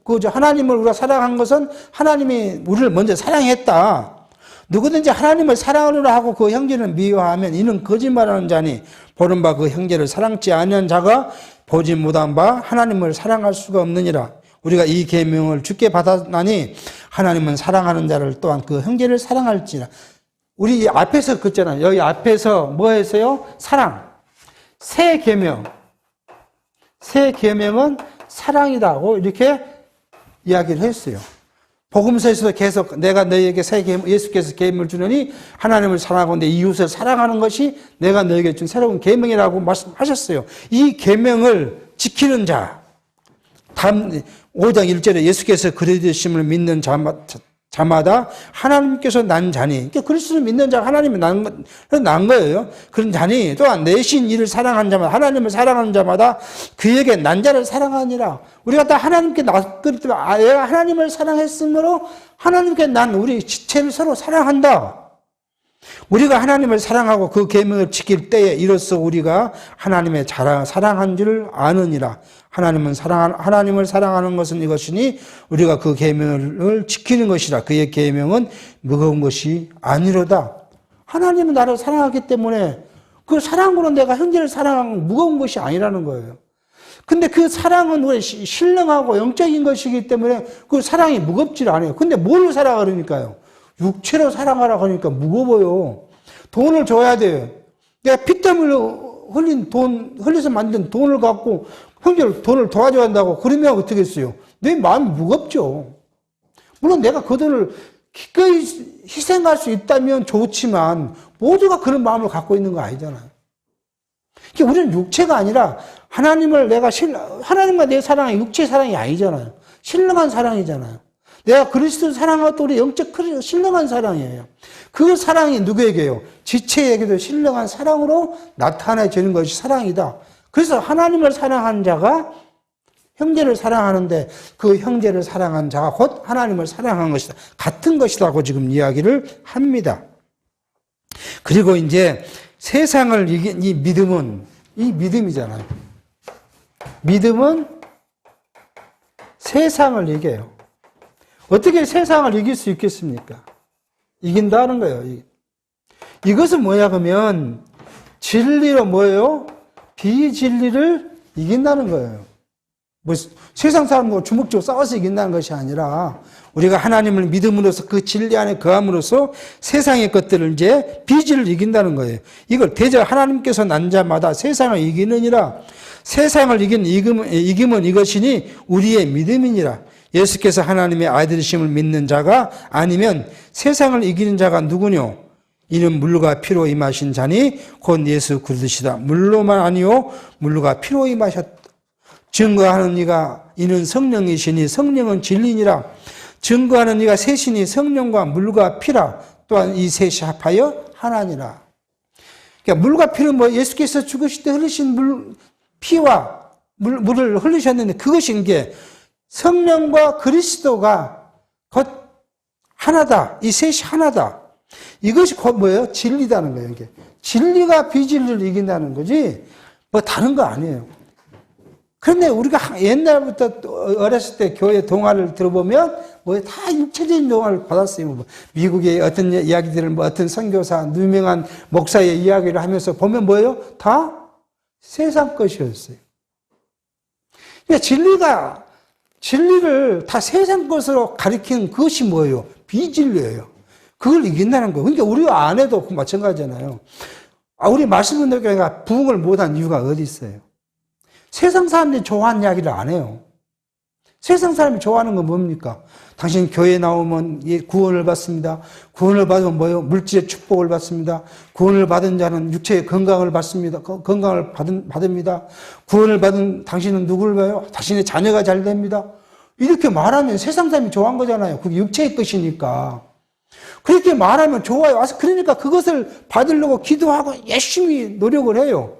그죠? 하나님을 우리가 사랑한 것은 하나님이 우리를 먼저 사랑했다. 누구든지 하나님을 사랑하려고 하고 그 형제를 미워하면 이는 거짓말하는 자니 보는 바 그 형제를 사랑치 아니한 자가 보지 못한 바 하나님을 사랑할 수가 없느니라. 우리가 이 계명을 주께 받았나니 하나님은 사랑하는 자를 또한 그 형제를 사랑할지라. 우리 앞에서 그랬잖아요. 여기 앞에서 뭐 했어요? 사랑. 새 계명은 사랑이라고 이렇게 이야기를 했어요. 복음서에서도 계속 내가 너희에게 새 계명, 예수께서 계명을 주느니 하나님을 사랑하고 내 이웃을 사랑하는 것이 내가 너희에게 준 새로운 계명이라고 말씀하셨어요. 이 계명을 지키는 자, 다음 5장 1절에 예수께서 그리스도심을 믿는 자마다 하나님께서 난 자니, 그러니까 그리스도를 믿는 자가 하나님이 난 거예요. 그런 자니 또한 내신 이를 사랑한 자마다, 하나님을 사랑하는 자마다 그에게 난 자를 사랑하니라. 우리가 다 하나님께 낳았기 때문에 내가 하나님을 사랑했으므로 하나님께 난 우리 지체를 서로 사랑한다. 우리가 하나님을 사랑하고 그 계명을 지킬 때에 이로써 우리가 하나님의 사랑한 줄 아느니라. 하나님을 사랑하는 것은 이것이니 우리가 그 계명을 지키는 것이라. 그의 계명은 무거운 것이 아니로다. 하나님은 나를 사랑하기 때문에 그 사랑으로 내가 형제를 사랑하는 무거운 것이 아니라는 거예요. 근데 그 사랑은 왜 신령하고 영적인 것이기 때문에 그 사랑이 무겁질 않아요. 근데 뭘 사랑하니까요? 육체로 사랑하라고 하니까 무거워요. 돈을 줘야 돼요. 내가 피땀을 흘려서 만든 돈을 갖고 형제를 돈을 도와줘야 한다고 그러면 어떻게 했어요? 내 마음이 무겁죠. 물론 내가 그 돈을 기꺼이 희생할 수 있다면 좋지만 모두가 그런 마음을 갖고 있는 거 아니잖아요. 그러니까 우리는 육체가 아니라 하나님과 내 사랑이 육체 사랑이 아니잖아요. 신령한 사랑이잖아요. 내가 그리스도를 사랑하고 우리 영적 신령한 사랑이에요. 그 사랑이 누구에게요? 지체에게도 신령한 사랑으로 나타내지는 것이 사랑이다. 그래서 하나님을 사랑하는 자가 형제를 사랑하는데 그 형제를 사랑한 자가 곧 하나님을 사랑한 것이다. 같은 것이라고 지금 이야기를 합니다. 그리고 이제 세상을 이긴 이 믿음이잖아요. 믿음은 세상을 이겨요. 어떻게 세상을 이길 수 있겠습니까? 이긴다는 거예요. 이것은 뭐야 그러면 진리로 뭐예요? 비진리를 이긴다는 거예요. 뭐 세상 사람과 주먹적으로 싸워서 이긴다는 것이 아니라 우리가 하나님을 믿음으로써 그 진리 안에 거함으로써 세상의 것들을 이제 비진리를 이긴다는 거예요. 이걸 대저 하나님께서 난 자마다 세상을 이기느니라. 세상을 이김은 이것이니 우리의 믿음이니라. 예수께서 하나님의 아들이심을 믿는 자가 아니면 세상을 이기는 자가 누구뇨? 이는 물과 피로 임하신 자니 곧 예수 그리스도시다. 물로만 아니요 물과 피로 임하셨다. 증거하는 이가 이는 성령이시니 성령은 진리니라. 증거하는 이가 셋이니 성령과 물과 피라. 또한 이 셋이 합하여 하나니라. 그러니까 물과 피는 뭐 예수께서 죽으실 때 흘리신 피와 물을 흘리셨는데 그것인 게 성령과 그리스도가 곧 하나다. 이 셋이 하나다. 이것이 곧 뭐예요? 진리다는 거예요. 이게 진리가 비진리를 이긴다는 거지 뭐 다른 거 아니에요. 그런데 우리가 옛날부터 어렸을 때 교회 동화를 들어보면 뭐 다 일체적인 동화를 받았어요. 뭐 미국의 어떤 이야기들을 뭐 어떤 선교사, 유명한 목사의 이야기를 하면서 보면 뭐예요? 다 세상 것이었어요. 그러니까 진리를 다 세상 것으로 가리키는 그것이 뭐예요? 비진리예요. 그걸 이긴다는 거예요. 그러니까 우리 안에도 마찬가지잖아요. 우리 말씀 듣는 교회가 부흥을 못한 이유가 어디 있어요? 세상 사람들이 좋아하는 이야기를 안 해요. 세상 사람이 좋아하는 건 뭡니까? 당신 교회에 나오면 구원을 받습니다. 구원을 받으면 뭐예요? 물질의 축복을 받습니다. 구원을 받은 자는 육체의 건강을 받습니다. 건강을 받습니다. 구원을 받은 당신은 누구를 봐요? 당신의 자녀가 잘 됩니다. 이렇게 말하면 세상 사람이 좋아한 거잖아요. 그게 육체의 것이니까. 그렇게 말하면 좋아요. 그러니까 그것을 받으려고 기도하고 열심히 노력을 해요.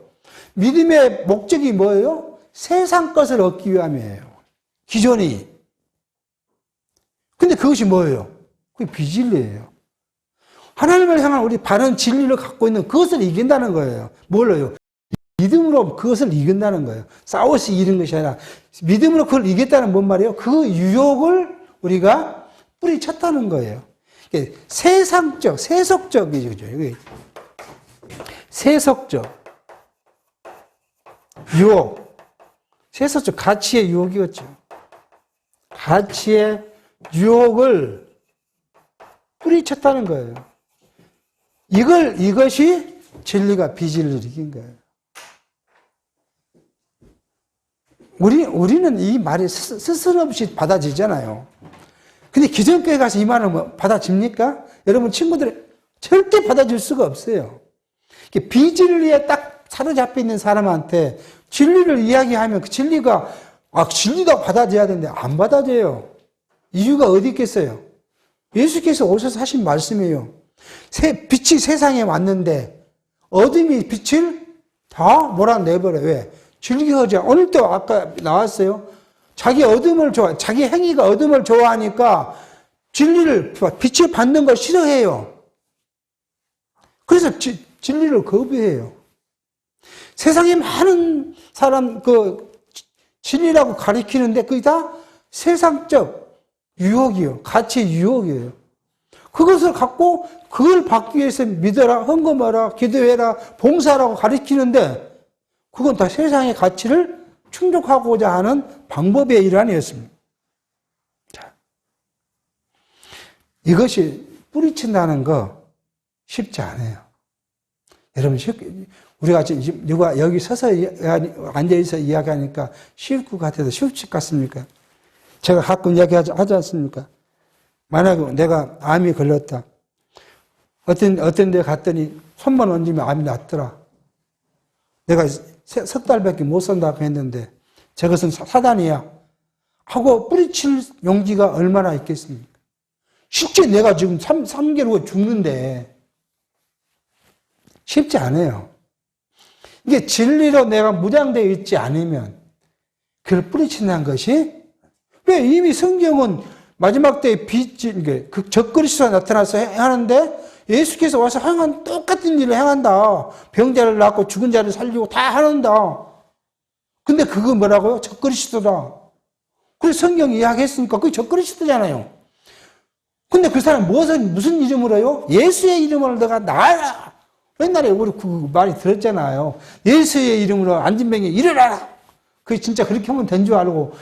믿음의 목적이 뭐예요? 세상 것을 얻기 위함이에요. 기존이. 근데 그것이 뭐예요? 그게 비진리예요. 하나님을 향한 우리 바른 진리를 갖고 있는 그것을 이긴다는 거예요. 뭘로요? 믿음으로 그것을 이긴다는 거예요. 싸워서 이기는 것이 아니라 믿음으로 그걸 이겼다는 뭔 말이에요? 그 유혹을 우리가 뿌리쳤다는 거예요. 세상적, 세속적이죠. 세속적. 유혹. 세속적 가치의 유혹이었죠. 가치의 유혹을 뿌리쳤다는 거예요. 이것이 진리가 비진리를 이긴 거예요. 우리는 이 말이 스스럼 없이 받아지잖아요. 근데 기존교회 가서 이 말을 뭐 받아집니까? 여러분 친구들 절대 받아줄 수가 없어요. 비진리에 딱 사로잡혀 있는 사람한테 진리를 이야기하면 그 진리가 진리가 받아져야 되는데 안 받아져요. 이유가 어디 있겠어요? 예수께서 오셔서 하신 말씀이에요. 빛이 세상에 왔는데 어둠이 빛을 다 몰아내버려요. 왜? 즐겨하지. 오늘도 아까 나왔어요. 자기 행위가 어둠을 좋아하니까 빛을 받는 걸 싫어해요. 그래서 진리를 거부해요. 세상에 많은 사람, 진리라고 가리키는데 그게 다 세상적 유혹이요. 가치의 유혹이에요. 그것을 갖고 그걸 받기 위해서 믿어라, 헌금하라, 기도해라, 봉사라고 가리키는데 그건 다 세상의 가치를 충족하고자 하는 방법의 일환이었습니다. 자, 이것이 뿌리친다는 거 쉽지 않아요. 여러분, 우리가 누가 여기 서서 앉아있어 이야기하니까 쉬울 것 같아서 쉽지 같습니까? 제가 가끔 이야기하지 않습니까? 만약에 내가 암이 걸렸다. 어떤 데 갔더니 손만 얹으면 암이 낫더라. 내가 석 달밖에 못 산다고 했는데 저것은 사단이야. 하고 뿌리칠 용기가 얼마나 있겠습니까? 실제 내가 지금 3개월 죽는데 쉽지 않아요. 이게 진리로 내가 무장되어 있지 않으면 그걸 뿌리친다는 것이, 왜 이미 성경은 마지막 때에 그 적그리스도가 나타나서 하는데 예수께서 와서 행한 똑같은 일을 행한다. 병자를 낫고 죽은 자를 살리고 다 하는다. 근데 그거 뭐라고요? 적그리스도다. 그래서 성경이 이야기했으니까 그게 적그리스도잖아요. 근데 그 사람 무슨 이름으로요? 예수의 이름으로 너가 나아라. 옛날에 우리 그 말이 들었잖아요. 예수의 이름으로 안진병이 일어나라. 그게 진짜 그렇게 하면 된 줄 알고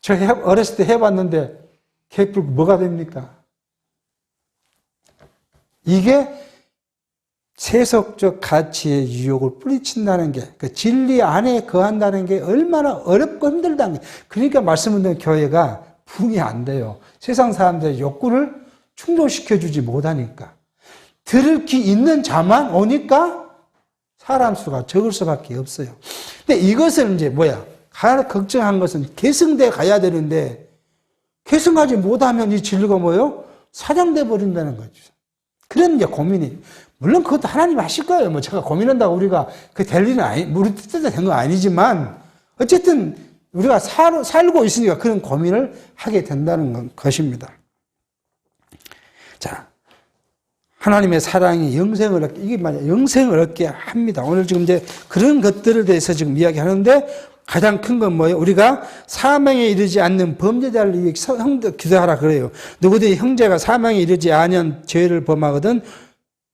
저 어렸을 때 해봤는데 개뿔 뭐가 됩니까? 이게 세속적 가치의 유혹을 뿌리친다는 게, 그 진리 안에 거한다는 게 얼마나 어렵고 힘들다는 게. 그러니까 말씀을 듣는 교회가 부흥이 안 돼요. 세상 사람들의 욕구를 충족시켜주지 못하니까. 들을 기 있는 자만 오니까 사람 수가 적을 수밖에 없어요. 근데 이것을 이제 하나 걱정한 것은 계승돼 가야 되는데, 계승하지 못하면 이 진리가 사장돼 버린다는 거죠. 그런 이제 고민이. 물론 그것도 하나님 하실 거예요. 제가 고민한다고 우리가 될 일은 우리 뜻대로 된 건 아니지만, 어쨌든 우리가 살고 있으니까 그런 고민을 하게 된다는 것입니다. 자, 하나님의 사랑이 영생을 얻게, 이게 말이야, 영생을 얻게 합니다. 오늘 지금 이제 그런 것들에 대해서 지금 이야기하는데, 가장 큰 건 뭐예요? 우리가 사망에 이르지 않는 범죄자를 위해 기도하라 그래요. 누구든지 형제가 사망에 이르지 아니한 죄를 범한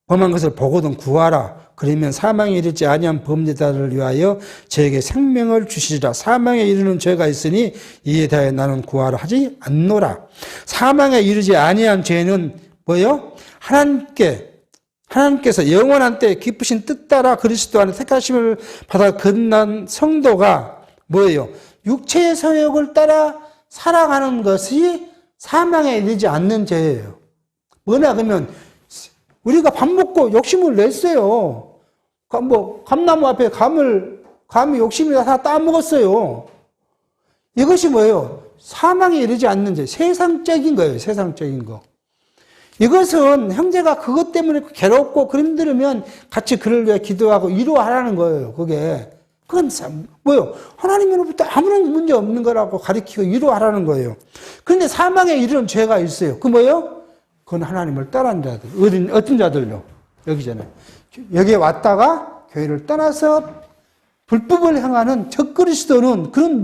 것을 보거든 구하라. 그러면 사망에 이르지 아니한 범죄자를 위하여 저에게 생명을 주시리라. 사망에 이르는 죄가 있으니 이에 대하여 나는 구하라 하지 않노라. 사망에 이르지 아니한 죄는 뭐예요? 하나님께서 영원한 때 기쁘신 뜻 따라 그리스도 안에 택하심을 받아 거듭난 성도가 뭐예요? 육체의 성욕을 따라 살아가는 것이 사망에 이르지 않는 죄예요. 뭐냐 그러면 우리가 밥 먹고 욕심을 냈어요. 감나무 앞에 감이 욕심이 다 따먹었어요. 이것이 뭐예요? 사망에 이르지 않는 죄, 세상적인 거예요. 세상적인 거. 이것은 형제가 그것 때문에 괴롭고 힘들으면 같이 그를 위해 기도하고 위로하라는 거예요. 그건 하나님으로부터 아무런 문제 없는 거라고 가르치고 위로하라는 거예요. 그런데 사망에 이르는 죄가 있어요. 그건 하나님을 떠난 자들. 어떤 자들요? 여기에 왔다가 교회를 떠나서 불법을 행하는 적그리스도는 그런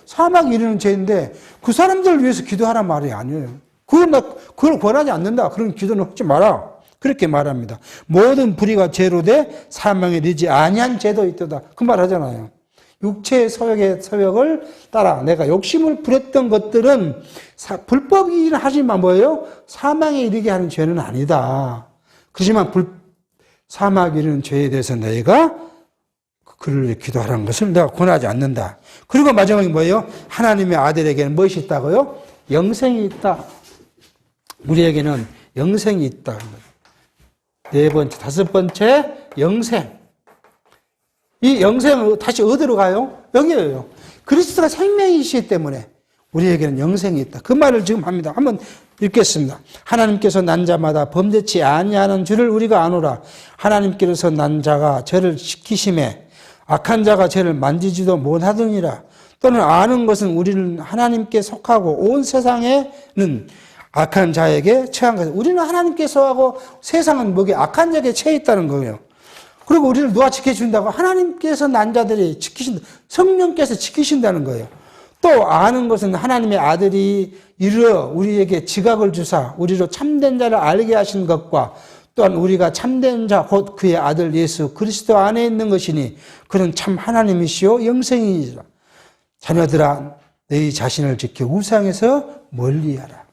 사망에 이르는 죄인데 그 사람들을 위해서 기도하란 말이 아니에요. 그걸 권하지 않는다. 그런 기도는 하지 마라. 그렇게 말합니다. 모든 불의가 죄로 돼 사망에 이르지 아니한 죄도 있도다. 그 말 하잖아요. 육체의 서역을 따라 내가 욕심을 부렸던 것들은 불법이긴 하지만 사망에 이르게 하는 죄는 아니다. 그렇지만 사망에 이르는 죄에 대해서 너희가 그를 위해 기도하라는 것을 내가 권하지 않는다. 그리고 마지막에 하나님의 아들에게는 무엇이 있다고요? 영생이 있다. 우리에게는 영생이 있다. 네 번째, 다섯 번째, 영생. 이 영생은 다시 어디로 가요? 여기에요. 그리스도가 생명이시기 때문에 우리에게는 영생이 있다. 그 말을 지금 합니다. 한번 읽겠습니다. 하나님께서 난 자마다 범죄치 아니하는 줄을 우리가 아노라. 하나님께서 난 자가 죄를 지키심에 악한 자가 죄를 만지지도 못하더니라. 또는 아는 것은 우리는 하나님께 속하고 온 세상에는 악한 자에게 처한 것. 우리는 하나님께 속하고 세상은 악한 자에게 처해 있다는 거예요. 그리고 우리를 누가 지켜준다고? 하나님께서 난 자들이 성령께서 지키신다는 거예요. 또 아는 것은 하나님의 아들이 이르러 우리에게 지각을 주사 우리로 참된 자를 알게 하신 것과 또한 우리가 참된 자 곧 그의 아들 예수 그리스도 안에 있는 것이니 그는 참 하나님이시요 영생이니라. 자녀들아 너희 자신을 지켜 우상에서 멀리하라.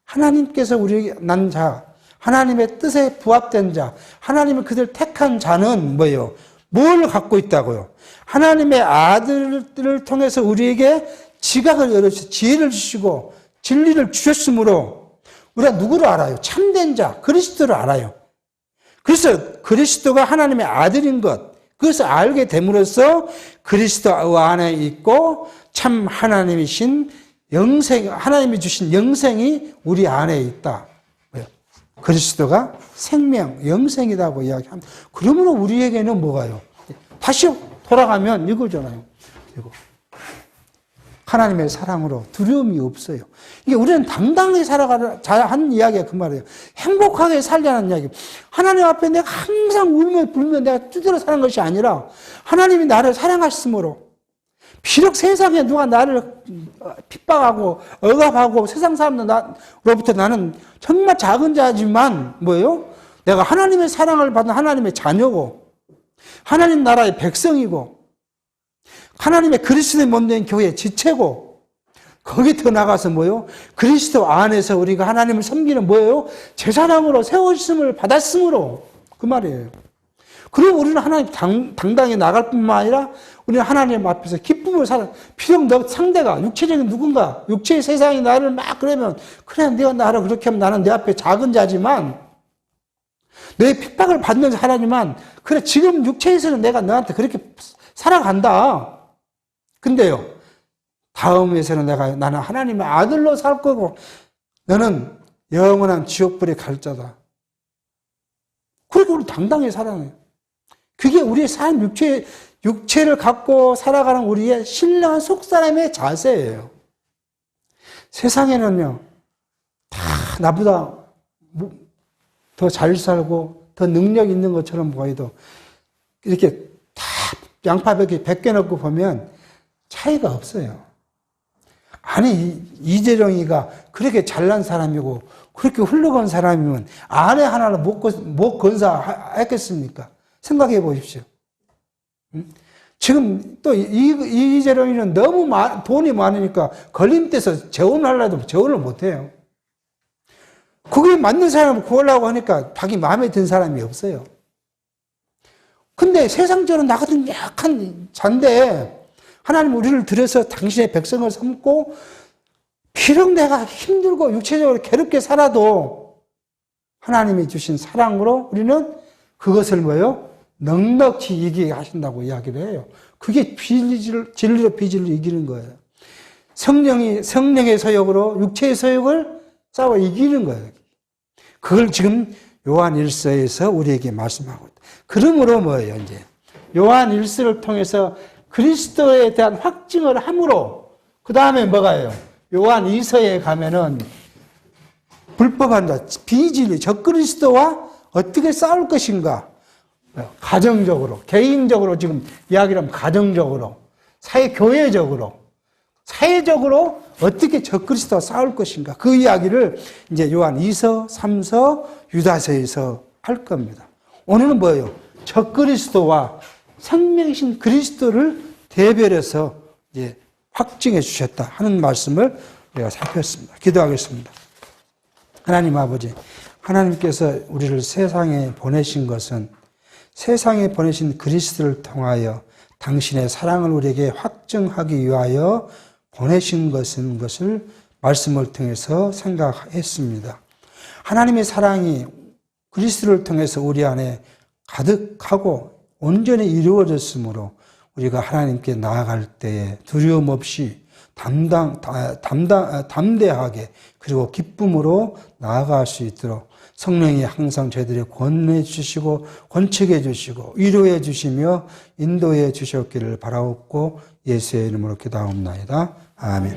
하나님께서 우리에게 난 자, 하나님의 뜻에 부합된 자, 하나님이 그들 택한 자는 뭐예요? 뭘 갖고 있다고요? 하나님의 아들을 통해서 우리에게 지각을 열어주시고 지혜를 주시고 진리를 주셨으므로 우리가 누구를 알아요? 참된 자, 그리스도를 알아요. 그래서 그리스도가 하나님의 아들인 것, 그것을 알게 됨으로써 그리스도 안에 있고 참 하나님이신 영생, 하나님이 주신 영생이 우리 안에 있다. 그리스도가 생명, 영생이라고 이야기합니다. 그러므로 우리에게는 뭐가요? 다시 돌아가면 이거잖아요. 이거. 하나님의 사랑으로 두려움이 없어요. 이게 우리는 당당히 살아가는 하는 이야기가 그 말이에요. 행복하게 살자는 이야기. 하나님 앞에 내가 항상 울며 불며 내가 두드려 사는 것이 아니라 하나님이 나를 사랑하심으로 비록 세상에 누가 나를 핍박하고 억압하고 세상 사람들로부터 나는 정말 작은 자지만 뭐예요? 내가 하나님의 사랑을 받은 하나님의 자녀고 하나님 나라의 백성이고 하나님의 그리스도의 몸된 교회의 지체고 거기 더 나가서 뭐예요? 그리스도 안에서 우리가 하나님을 섬기는 뭐예요? 제사장으로 세우심을 받았으므로 그 말이에요. 그리고 우리는 하나님 당당히 나갈 뿐만 아니라 우리는 하나님 앞에서 기쁨을 살아. 비록 너 상대가 육체적인 누군가 육체의 세상이 나를 막 그러면 그래 내가 나를 그렇게 하면 나는 내 앞에 작은 자지만 너의 핍박을 받는 하나님만 그래 지금 육체에서는 내가 너한테 그렇게 살아간다. 근데요 다음에서는 나는 하나님의 아들로 살 거고 너는 영원한 지옥불에 갈 자다. 그렇게 우리 당당히 살아가요. 그게 우리의 삶 육체를 갖고 살아가는 우리의 신령한 속사람의 자세예요. 세상에는요 다 나보다 더 잘 살고 더 능력 있는 것처럼 보여도 이렇게 다 양파 100개 넣고 보면 차이가 없어요. 아니 이재정이가 그렇게 잘난 사람이고 그렇게 훌륭한 사람이면 아내 하나를 못 건사했겠습니까? 생각해 보십시오. 지금 또 이재정이는 너무 돈이 많으니까 걸림돼서 재혼하려도 재혼을 못해요. 거기에 맞는 사람을 구하려고 하니까 자기 마음에 든 사람이 없어요. 근데 세상적으로 나 같은 약한 잔데 하나님 우리를 들여서 당신의 백성을 삼고 비록 내가 힘들고 육체적으로 괴롭게 살아도 하나님이 주신 사랑으로 우리는 그것을 뭐예요? 넉넉히 이기게 하신다고 이야기를 해요. 그게 진리로 비진리로 이기는 거예요. 성령의 서역으로 육체의 서역을 싸워 이기는 거예요. 그걸 지금 요한 1서에서 우리에게 말씀하고 있다. 그러므로 뭐예요, 이제? 요한 1서를 통해서 그리스도에 대한 확증을 함으로, 그 다음에 뭐가요? 요한 2서에 가면은 불법한 자, 비진리, 적그리스도와 어떻게 싸울 것인가? 가정적으로, 개인적으로 지금 이야기를 하면 가정적으로, 교회적으로, 사회적으로 어떻게 적그리스도와 싸울 것인가? 그 이야기를 이제 요한 2서, 3서, 유다서에서 할 겁니다. 오늘은 뭐예요? 적그리스도와 생명이신 그리스도를 대별해서 이제 확증해 주셨다 하는 말씀을 우리가 살폈습니다. 기도하겠습니다. 하나님 아버지, 하나님께서 우리를 세상에 보내신 것은 세상에 보내신 그리스도를 통하여 당신의 사랑을 우리에게 확증하기 위하여 보내신 것을 말씀을 통해서 생각했습니다. 하나님의 사랑이 그리스도를 통해서 우리 안에 가득하고 온전히 이루어졌으므로 우리가 하나님께 나아갈 때에 두려움 없이 담대하게 그리고 기쁨으로 나아갈 수 있도록 성령이 항상 저희들을 권해 주시고 권책해 주시고 위로해 주시며 인도해 주셨기를 바라옵고 예수의 이름으로 기도하옵나이다. 아멘.